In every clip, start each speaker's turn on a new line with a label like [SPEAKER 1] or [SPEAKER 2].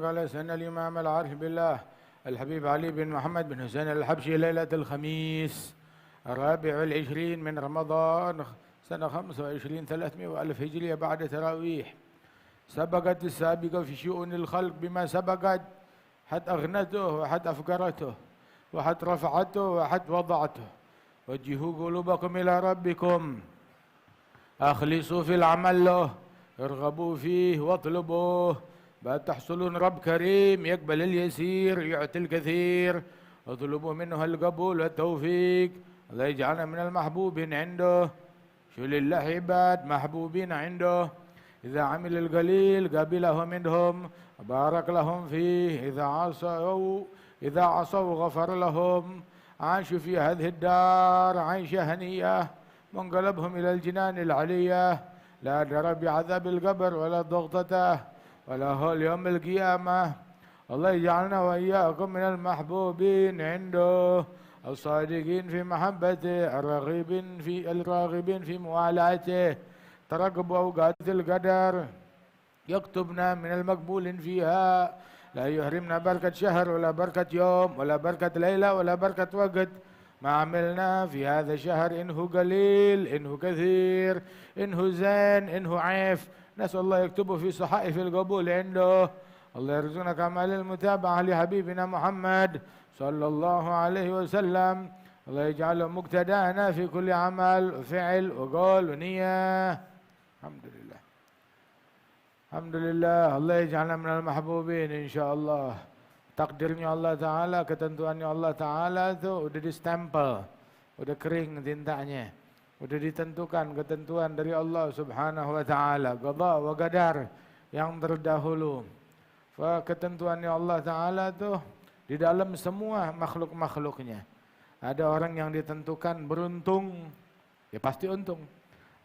[SPEAKER 1] قال سن الإمام العارف بالله الحبيب علي بن محمد بن حسين الحبشي ليلة الخميس 24 من رمضان سنة 25 300 وألف هجرية بعد تراويح. سبقت السابقة في شؤون الخلق بما سبقت، حد أغنته وحد أفقرته وحد رفعته وحد وضعته. وجهوا قلوبكم إلى ربكم، أخلصوا في العمل له، ارغبوا فيه واطلبوه، بعد تحصلون رب كريم يقبل اليسير يعطي الكثير. اطلبوا منه القبول والتوفيق، الله يجعلنا من المحبوبين عنده. شو لله عباد محبوبين عنده، إذا عمل القليل قبله منهم بارك لهم فيه، إذا عصوا غفر لهم. عاشوا في هذه الدار عيشة هنية، منقلبهم إلى الجنان العلية، لا درى بعذاب القبر ولا ضغطته ولا هول يوم القيامة. الله يجعلنا وإياكم من المحبوبين عنده، الصادقين في محبته، الراغبين في موالاته. ترقبوا أوقات القدر، يكتبنا من المقبول فيها، لا يحرمنا بركة شهر ولا بركة يوم ولا بركة ليلة ولا بركة وقت. ما عملنا في هذا الشهر إنه قليل إنه كثير إنه زين إنه عيف، نسأل الله يكتبه في صحائف القبول عنده. الله يرزقنا كمال المتابعة لحبيبنا محمد صلى الله عليه وسلم. الله يجعله مقتدانا في كل عمل وفعل وقول ونية. الحمد لله الحمد لله. Allah يجعلنا من المحبوبين insyaallah. Takdirnya Allah Ta'ala, ketentuannya Allah Ta'ala itu udah distempel, udah kering tintanya, udah ditentukan ketentuan dari Allah Subhanahu Wa Ta'ala, qada wa qadar yang terdahulu. Ketentuannya Allah Ta'ala itu di dalam semua makhluk-makhluknya. Ada orang yang ditentukan beruntung, ya pasti untung.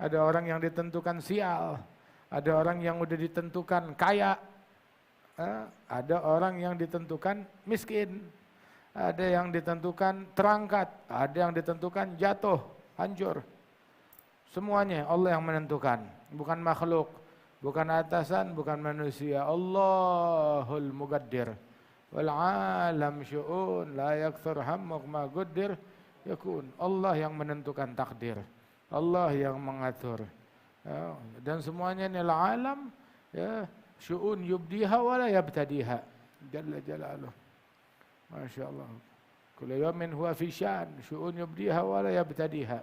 [SPEAKER 1] Ada orang yang ditentukan sial, ada orang yang udah ditentukan kaya, ada orang yang ditentukan miskin, ada yang ditentukan terangkat, ada yang ditentukan jatuh, hancur. Semuanya Allah yang menentukan, bukan makhluk, bukan atasan, bukan manusia. Allahul Muqaddir wal alam syu'un la yakthur hammuk ma qaddir yakun. Allah yang menentukan takdir, Allah yang mengatur. Ya, dan semuanya nil alam ya syu'un yubdiha wa la yabtadiha jalla jalaluh. Masyaallah. Kullu yawmin huwa fi syan, syu'un yubdiha wa la yabtadiha.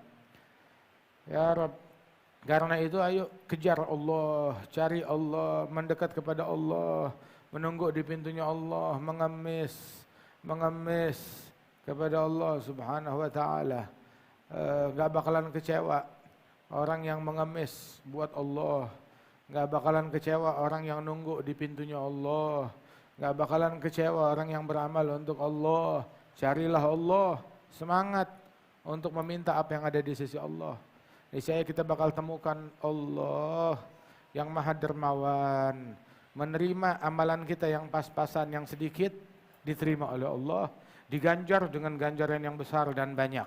[SPEAKER 1] Ya Rabb, karena itu ayo kejar Allah, cari Allah, mendekat kepada Allah, menunggu di pintunya Allah, mengemis kepada Allah Subhanahu wa taala. Enggak bakalan kecewa orang yang mengemis buat Allah, enggak bakalan kecewa orang yang nunggu di pintunya Allah, enggak bakalan kecewa orang yang beramal untuk Allah. Carilah Allah, semangat untuk meminta apa yang ada di sisi Allah. Niscaya kita bakal temukan Allah yang Maha Dermawan, menerima amalan kita yang pas-pasan, yang sedikit diterima oleh Allah, diganjar dengan ganjaran yang besar dan banyak.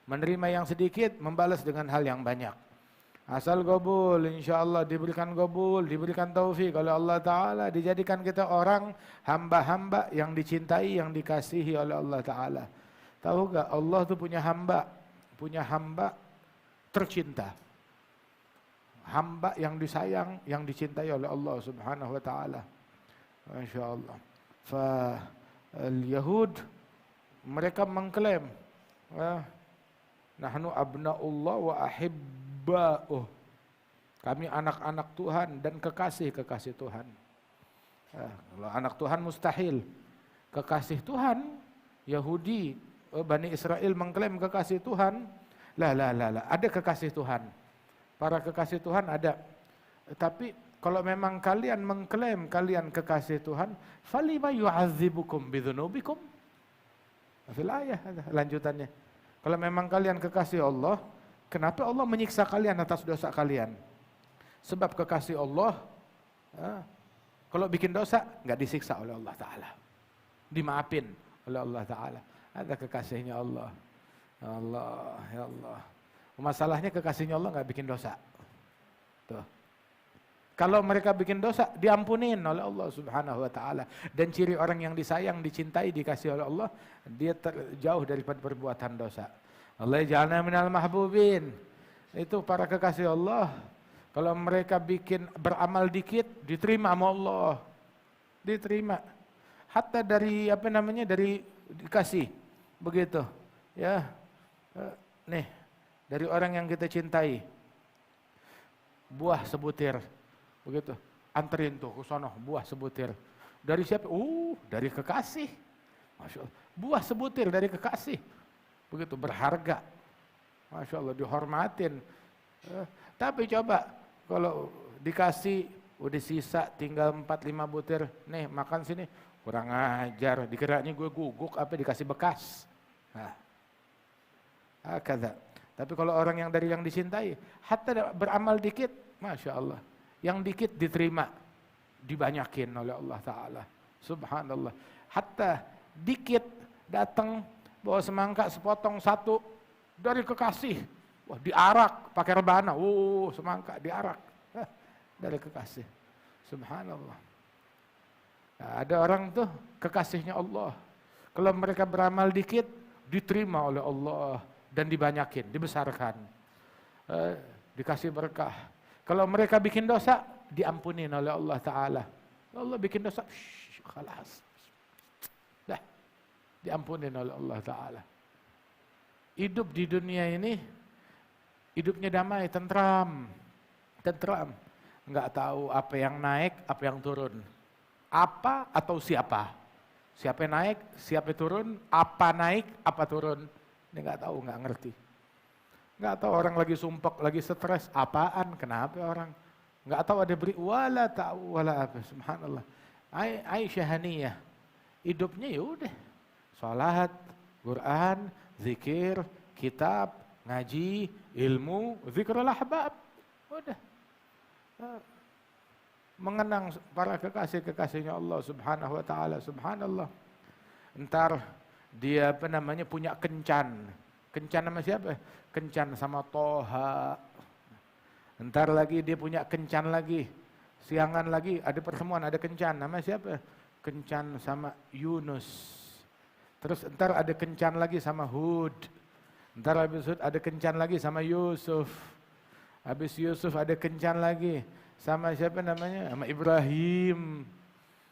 [SPEAKER 1] Menerima yang sedikit, membalas dengan hal yang banyak. Asal qabul, insyaallah diberikan qabul, diberikan taufik oleh Allah Ta'ala, dijadikan kita orang hamba-hamba yang dicintai, yang dikasihi oleh Allah Ta'ala. Tahu gak, Allah tuh punya hamba tercinta. Hamba yang disayang, yang dicintai oleh Allah Subhanahu Wa Ta'ala. Masya Allah. Al-Yahud, mereka mengklaim, nahnu abna'ullah wa ahibba'uh. Kami anak-anak Tuhan dan kekasih-kekasih Tuhan. Kalau anak Tuhan mustahil. Kekasih Tuhan, Yahudi, Bani Israel mengklaim kekasih Tuhan. Lah, ada kekasih Tuhan. Para kekasih Tuhan ada. Tapi kalau memang kalian mengklaim kalian kekasih Tuhan, falima yu'adzibukum bidzunubikum. Fil ayah lanjutannya. Kalau memang kalian kekasih Allah, kenapa Allah menyiksa kalian atas dosa kalian? Sebab kekasih Allah, kalau bikin dosa nggak disiksa oleh Allah Ta'ala, dimaafin oleh Allah Ta'ala. Ada kekasihnya Allah. Allah, ya Allah. Masalahnya kekasihnya Allah nggak bikin dosa. Tuh. Kalau mereka bikin dosa, diampunin oleh Allah Subhanahu wa taala. Dan ciri orang yang disayang, dicintai, dikasih oleh Allah, dia jauh daripada perbuatan dosa. Allah ja'alna minal mahbubin. Itu para kekasih Allah. Kalau mereka bikin beramal dikit, diterima sama Allah. Diterima. Hatta dari dari dikasih. Begitu. Ya. Nih, dari orang yang kita cintai. Buah sebutir. Begitu, anterin tuh ke sono, buah sebutir. Dari siapa? Dari kekasih. Masya Allah. Buah sebutir dari kekasih. Begitu, berharga. Masya Allah, dihormatin. Tapi coba, kalau dikasih, udah sisa tinggal 4-5 butir. Nih, makan sini. Kurang ajar, dikiranya gue guguk, dikasih bekas. Nah, kata. Tapi kalau orang yang dari yang dicintai, hatta beramal dikit, Masya Allah. Yang dikit diterima, dibanyakin oleh Allah Ta'ala. Subhanallah. Hatta dikit datang bawa semangka sepotong satu dari kekasih. Wah, diarak pakai rebana. Semangka diarak. Dari kekasih. Subhanallah. Nah, ada orang tuh kekasihnya Allah. Kalau mereka beramal dikit, diterima oleh Allah. Dan dibanyakin, dibesarkan. Dikasih berkah. Kalau mereka bikin dosa, diampunin oleh Allah Ta'ala. Allah bikin dosa, khalas. Dah, diampunin oleh Allah Ta'ala. Hidup di dunia ini, hidupnya damai, tentram. Tentram. Enggak tahu apa yang naik, apa yang turun. Apa atau siapa. Siapa yang naik, siapa yang turun, apa naik, apa turun. Ini enggak tahu, enggak ngerti. Nggak tahu orang lagi sumpek, lagi stres, apaan, kenapa orang? Nggak tahu ada wala tahu wala apa, subhanallah. Aisyah Haniyah, hidupnya ya udah, salat, Quran, zikir, kitab, ngaji, ilmu, zikrul ahbab, udah. Mengenang para kekasih-kekasihnya Allah Subhanahu wa taala, subhanallah. Entar dia punya kencan. Kencan sama siapa? Kencan sama Toha. Ntar lagi dia punya kencan lagi. Siangan lagi ada pertemuan, ada kencan. Nama siapa? Kencan sama Yunus. Terus ntar ada kencan lagi sama Hud. Ntar habis Hud ada kencan lagi sama Yusuf. Habis Yusuf ada kencan lagi sama siapa namanya? Sama Ibrahim.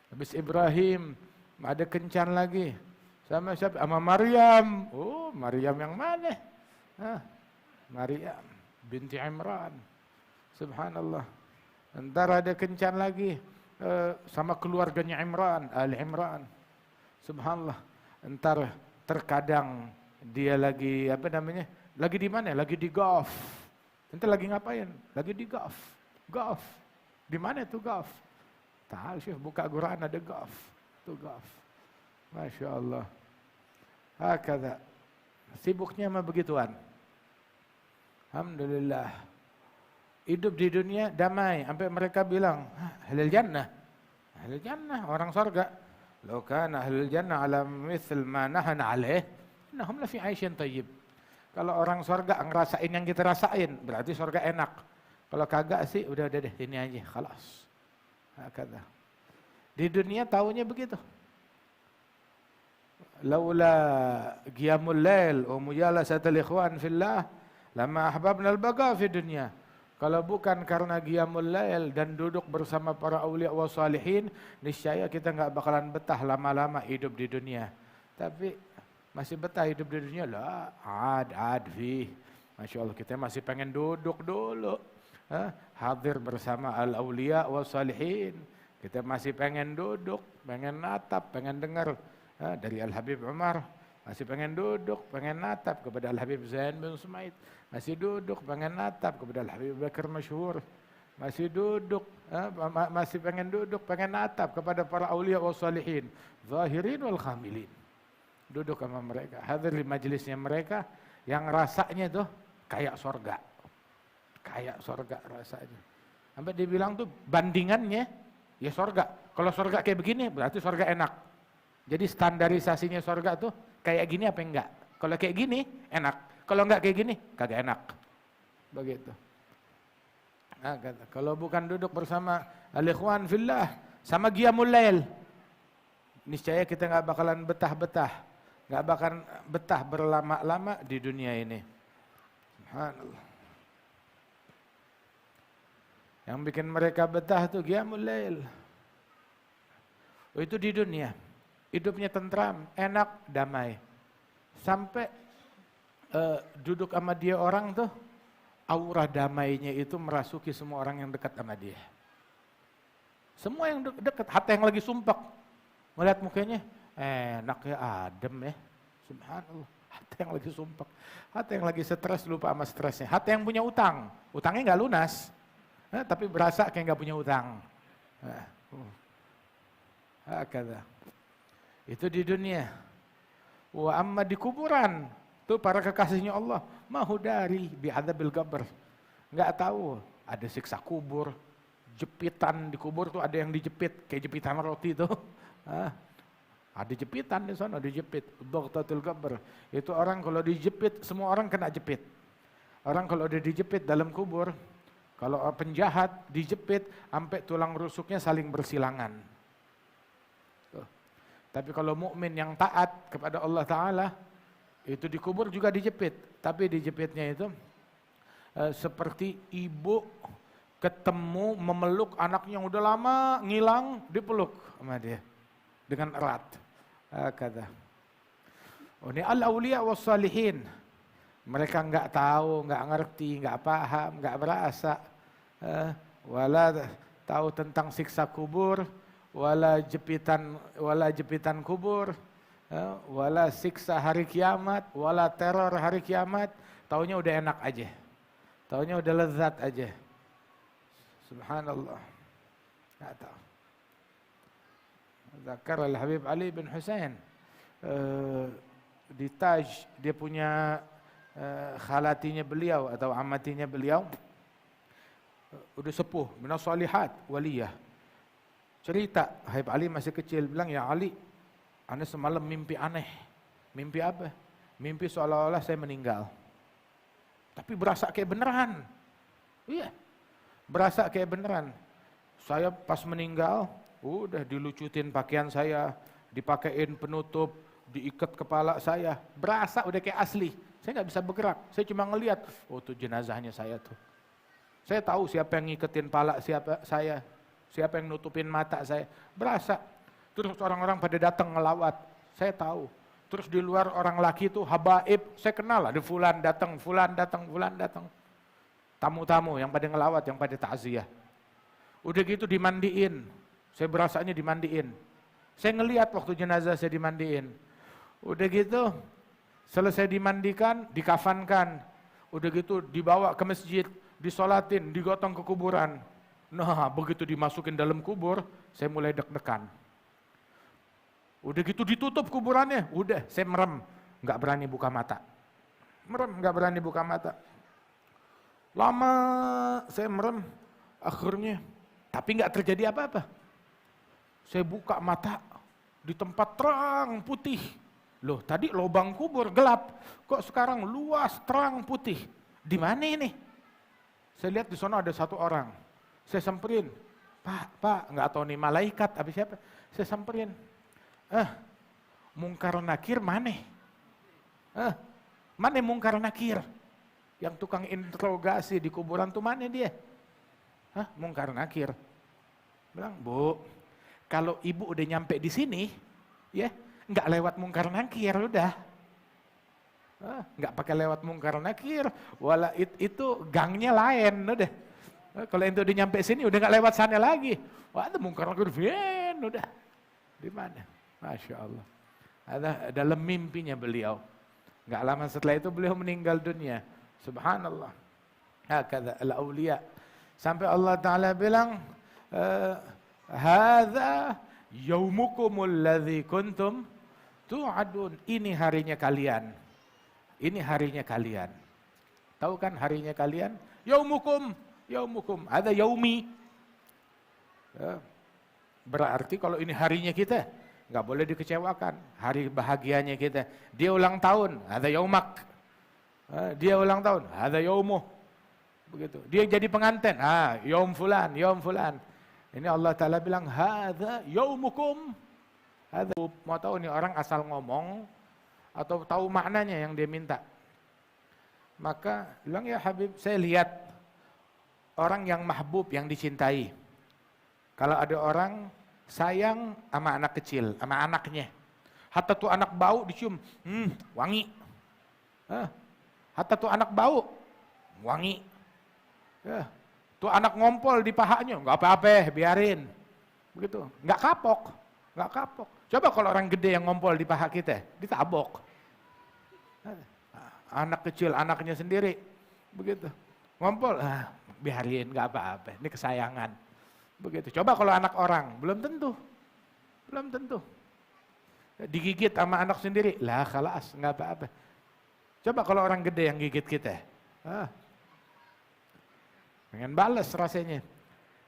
[SPEAKER 1] Habis Ibrahim ada kencan lagi. Sama siapa? Sama Maryam. Maryam yang mana? Maryam binti Imran. Subhanallah. Ntar ada kencan lagi sama keluarganya Imran, Ali Imran. Subhanallah. Ntar terkadang dia lagi lagi di mana? Lagi di golf. Ntar lagi ngapain? Lagi di golf. Golf. Di mana tuh golf? Tahu sih, buka Quran ada golf. Tuh golf. Masya Allah. Hakada. Sibuknya mah begituan. Alhamdulillah. Hidup di dunia damai. Sampai mereka bilang, ahlul jannah. Ahlul jannah, orang surga. Lau kana ahlul jannah ala mithl ma nahana alaih, innahum lafi aisyin tayyib. Kalau orang surga ngerasain yang kita rasain, berarti surga enak. Kalau kagak sih, udah deh, ini aja, khalas. Hakada. Di dunia taunya begitu. Laula qiyamul lail wa mujalasatul ikhwan fillah lama ahbabna al-baqa fi dunya. Kalau bukan karena qiyamul lail dan duduk bersama para aulia wa salihin, niscaya kita enggak bakalan betah lama-lama hidup di dunia. Tapi masih betah hidup di dunia lah, ad fi. Masya Allah, kita masih pengen duduk dulu. Hadir bersama al-aulia wa salihin. Kita masih pengen duduk, pengen natap, pengen dengar dari Al-Habib Umar, masih pengen duduk, pengen natap kepada Al-Habib Zain bin Sumaid, masih duduk, pengen natap kepada Al-Habib Bakar Masyhur, masih duduk, masih pengen duduk, pengen natap kepada para aulia wa salihin, zahirin wal khamilin. Duduk sama mereka, hadir di majelisnya mereka, yang rasanya tuh kayak sorga. Kayak sorga rasanya. Sampai dibilang tuh bandingannya, ya sorga. Kalau sorga kayak begini, berarti sorga enak. Jadi standarisasinya sorga tuh kayak gini apa enggak? Kalau kayak gini enak, kalau enggak kayak gini kagak enak. Begitu. Kalau bukan duduk bersama al-ikhwan fillah, sama qiyamul lail, niscaya kita nggak bakalan betah-betah, nggak bakalan betah berlama-lama di dunia ini. Subhanallah. Yang bikin mereka betah tuh qiyamul lail. Itu di dunia, hidupnya tentram, enak, damai. Sampai duduk sama dia orang tuh, aura damainya itu merasuki semua orang yang dekat sama dia. Semua yang dekat, hatta yang lagi sumpek, melihat mukanya, enak ya, adem ya. Subhanallah. Hatta yang lagi sumpek, hatta yang lagi stres lupa sama stresnya, hatta yang punya utang, utangnya nggak lunas, tapi berasa kayak nggak punya utang. Kata. Itu di dunia. Wa amma di kuburan, tuh para kekasihnya Allah, mahudari bi'adzabil qabr. Enggak tahu, ada siksa kubur, jepitan di kubur tuh ada yang dijepit, kayak jepitan roti tuh. Ada jepitan di sana, dijepit. Dhaghtatul qabr. Itu orang kalau dijepit, semua orang kena jepit. Orang kalau udah dijepit dalam kubur, kalau penjahat dijepit sampai tulang rusuknya saling bersilangan. Tapi kalau mukmin yang taat kepada Allah Ta'ala, itu dikubur juga dijepit. Tapi dijepitnya itu seperti ibu ketemu memeluk anaknya yang udah lama ngilang, dipeluk sama dia dengan erat. Kata. Ini al-awliya was salihin. Mereka enggak tahu, enggak ngerti, enggak paham, enggak berasa, wala tahu tentang siksa kubur, wala jepitan kubur, wala siksa hari kiamat, wala teror hari kiamat. Taunya udah enak aja, taunya udah lezat aja. Subhanallah. Nggak tahu. Zakar al-Habib Ali bin Husain di Taj, dia punya khalatinya beliau atau amatinya beliau, udah sepuh, minas salihat, waliyah. Cerita, Habib Ali masih kecil, bilang, ya Ali, ana semalam mimpi aneh. Mimpi apa? Mimpi seolah-olah saya meninggal. Tapi berasa kayak beneran. Iya, berasa kayak beneran. Saya pas meninggal, udah dilucutin pakaian saya, dipakein penutup, diikat kepala saya. Berasa udah kayak asli. Saya nggak bisa bergerak, saya cuma ngelihat, oh tuh jenazahnya saya tuh. Saya tahu siapa yang ngiketin pala siapa yang nutupin mata saya, berasa. Terus orang-orang pada datang ngelawat, saya tahu. Terus di luar orang laki itu habaib, saya kenal, ada fulan datang, fulan datang, fulan datang. Tamu-tamu yang pada ngelawat, yang pada takziah. Udah gitu dimandiin, saya berasanya dimandiin. Saya ngelihat waktu jenazah saya dimandiin. Udah gitu, selesai dimandikan, dikafankan. Udah gitu dibawa ke masjid, disolatin, digotong ke kuburan. Nah, begitu dimasukin dalam kubur, saya mulai deg-degan. Udah gitu ditutup kuburannya, udah saya merem, nggak berani buka mata. Merem, nggak berani buka mata. Lama saya merem, akhirnya, tapi nggak terjadi apa-apa. Saya buka mata, di tempat terang putih. Loh, tadi lubang kubur gelap, kok sekarang luas terang putih. Di mana ini? Saya lihat di sana ada satu orang. Saya samperin, Pak, nggak tahu nih malaikat, apa siapa? Saya samperin, Mungkar Nakir mana? Mana Mungkar Nakir? Yang tukang interogasi di kuburan tuh mana dia? Mungkar Nakir. Bilang, Bu, kalau ibu udah nyampe di sini, ya nggak lewat Mungkar Nakir, udah. Nggak pakai lewat Mungkar Nakir, wala itu gangnya lain, udah. Kalau ente udah nyampe sini, udah nggak lewat sana lagi. Wah, ada Mungkar Nakir, udah. Di mana? Masya Allah. Ada dalam mimpinya beliau. Nggak lama setelah itu beliau meninggal dunia. Subhanallah. Hakadha al-awliya. Sampai Allah Ta'ala bilang, hadza yaumukumul ladzi kuntum tu'adun. Ini harinya kalian. Ini harinya kalian. Tahu kan harinya kalian? Yaumukum. Ada yaumi. Berarti kalau ini harinya kita, nggak boleh dikecewakan. Hari bahagianya kita. Dia ulang tahun, ada yaumak. Dia ulang tahun, ada yaumuh. Begitu. Dia jadi pengantin. Yaum fulan, yaum fulan. Ini Allah Ta'ala bilang, hadza yaumukum. Hadza. Mau tahu nih orang asal ngomong atau tahu maknanya yang dia minta. Maka bilang, ya Habib, saya lihat orang yang mahbub, yang dicintai. Kalau ada orang sayang sama anak kecil, sama anaknya. Hatta tuh anak bau dicium, wangi. Hatta tuh anak bau, wangi. Tuh anak ngompol di pahanya, nggak apa-apa, biarin. Begitu, nggak kapok, nggak kapok. Coba kalau orang gede yang ngompol di paha kita, ditabok. Anak kecil, anaknya sendiri, begitu. Ngompol, biarin, nggak apa-apa, ini kesayangan. Begitu. Coba kalau anak orang, belum tentu. Belum tentu. Digigit sama anak sendiri, lah khalas, nggak apa-apa. Coba kalau orang gede yang gigit kita. Pengen balas rasanya.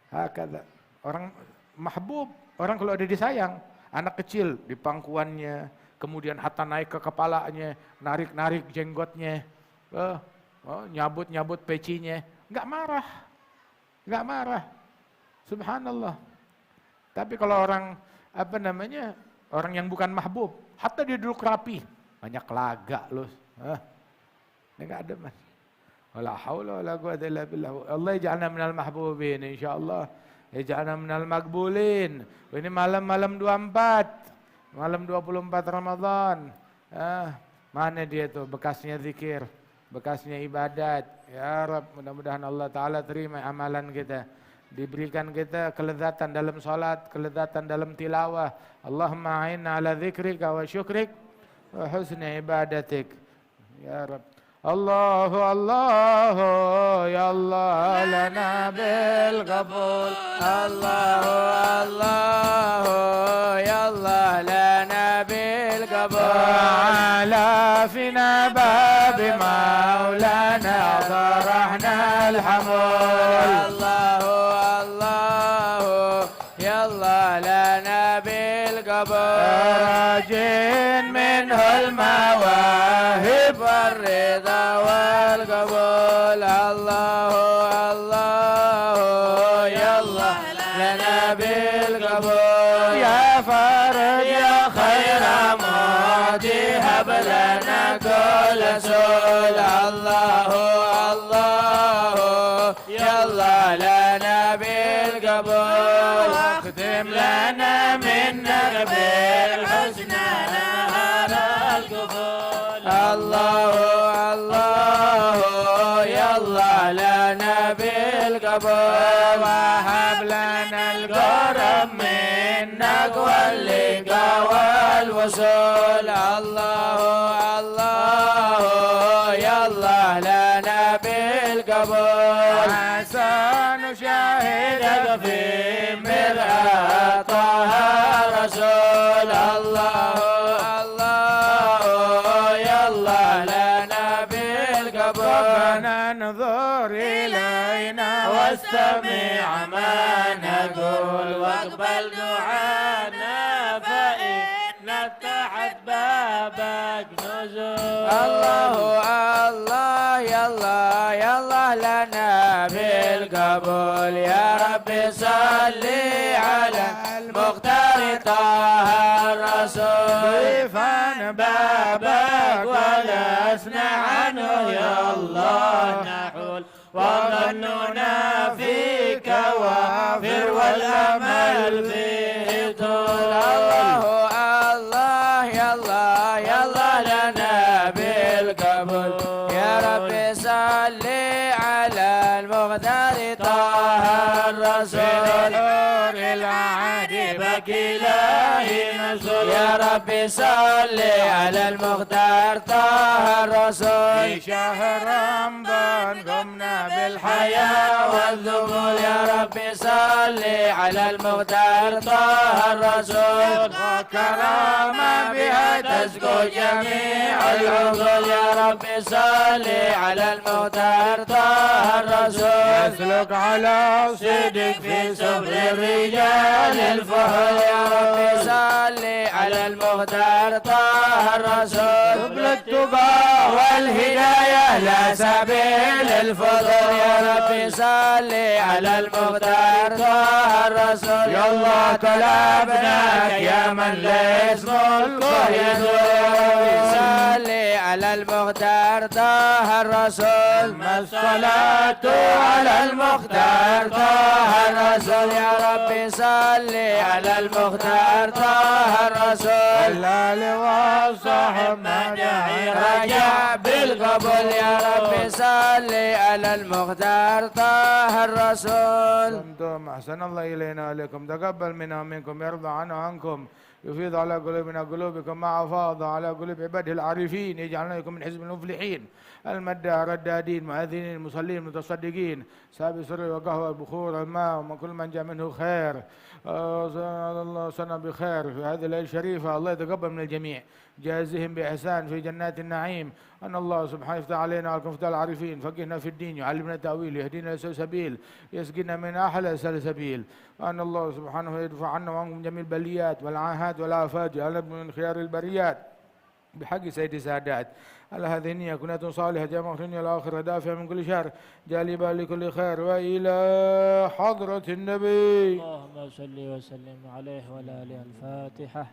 [SPEAKER 1] Hakada. Orang mahbub, orang kalau ada disayang, anak kecil di pangkuannya, kemudian hatta naik ke kepalanya, narik-narik jenggotnya, nyabut-nyabut pecinya, nggak marah. Nggak marah. Subhanallah. Tapi kalau orang orang yang bukan mahbub, hatta dia duduk rapi, banyak laga loh. Ini nggak ada mas. Wala haula wala quwwata illa billah. Allah ij'alna minal mahbubin insyaallah. Ij'alna minal maqbulin. Ini malam 24. Malam 24 Ramadan. Mana dia tuh bekasnya zikir, bekasnya ibadat. Ya Rabb, mudah-mudahan Allah Ta'ala terima amalan kita. Diberikan kita kelezatan dalam salat, kelezatan dalam tilawah. Allahumma a'inna ala dzikrika wa syukrik wa husni ibadatik. Ya Rabb. Allahu Allahu ya Allah lana bil qabul. Allahu Allahu ya Allah lana bil qabul. Ala fina babi maulana farahna alhamul. Allahu Allahu ya Allah lana bil qabul. Rajin minhul mawahib والرضا والقبول. الله الله يا الله لنا بالقبول. يا فرج يا خير معطي هب لنا كل سول. الله الله يا الله لنا بالقبول. اختم لنا منك بالحسنى نهار القبول. الله الله يا الله لنا بالقبول. وهب لنا الكرم منك واللقاء والوصول. الله الله يا الله لنا بالقبول. عسى نشاهدك في مرآة طه رسول. الله ربنا انظر إلينا واستمع ما نقول واقبل دعانا فإن تحت بابك نزول. الله الله يا الله يا الله لنا بالقبول. يا ربي صل على المختار طه الرسول. ضيفا بابك ولسنا عنه يا الله نحول. وظننا فيك وافر والأمل فيه طول. الله الله يا الله يا الله لنا بالقبول. يا ربي صل على المختار طه الرسول. العادبك إلهي نزول. يا ربي صل على المختار طه الرسول. في شهر رمضان قمنا بالحياة والذبول. يا ربي صل على المختار طه الرسول. وكرامة بها تسكو جميع العقول. يا ربي صل على المختار طه الرسول. يسلك على صدق في صبر الرجال الفهل. يا ربي صل على
[SPEAKER 2] على المختار طه الرسول سبل التقى والهداية لا سبيل الفضل يا ربي صل على المختار طه الرسول يا الله طلبناك يا من لاسم الكل يدور صل على المختار طه الرسول ما الصلاة على المختار طه الرسول يا ربي صل على المختار طه الرسول الآل والصحب من رجع بالقبول يا ربي صل على المختار طه الرسول.
[SPEAKER 1] أنتم أحسن الله إلينا عليكم تقبل منا منكم يرضى عنا عنكم يفيض على قلوبنا قلوبكم مع فاض على قلوب عباده العارفين يجعلنا لكم من حزب المفلحين المدى ردادين مؤذنين المصلين متصدقين سابي سر وقهوة البخور الماء ومن كل من جاء منه خير الله سنة بخير في هذه الليلة الشريفة الله يتقبل من الجميع جازهم بإحسان في جنات النعيم أن الله سبحانه يفتح علينا وعليكم فتح العارفين فقهنا في الدين يعلمنا التأويل يهدينا لسوء سبيل يسقينا من أحلى سبيل وأن الله سبحانه يدفع عنا وعنكم جميع البليات والعاهات والآفات جعلنا من خيار البريات بحق سيد السادات على هذه النية كنية صالحة جامعة الدنيا الآخرة دافعة من كل شر جالبة لكل خير وإلى حضرة النبي
[SPEAKER 2] اللهم صل وسلم عليه وعلى آله الفاتحة.